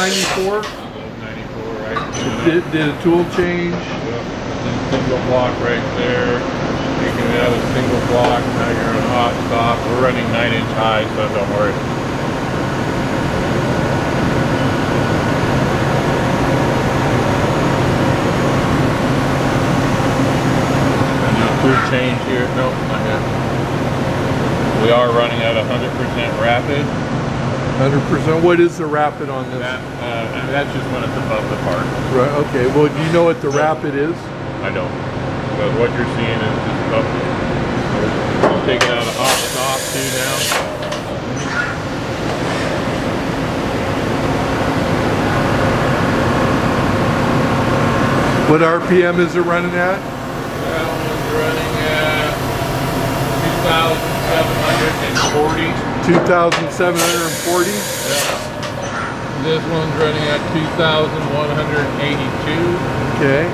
94? 94, right? Did a tool change? Yep. Single block right there. Taking it out of single block. Now you're on hot stop. We're running 9-inch high, so don't worry. Tool change here. Nope, not yet. We are running at 100% rapid. 100%. What is the rapid on this? That's just when it's above the park. Right. Okay. Well, do you know what the rapid is? I don't. But what you're seeing is just above. I'm taking out a hot stop too now. What RPM is it running at? That one's running at 2,740. 2,740? Yeah. This one's running at 2,182. Okay.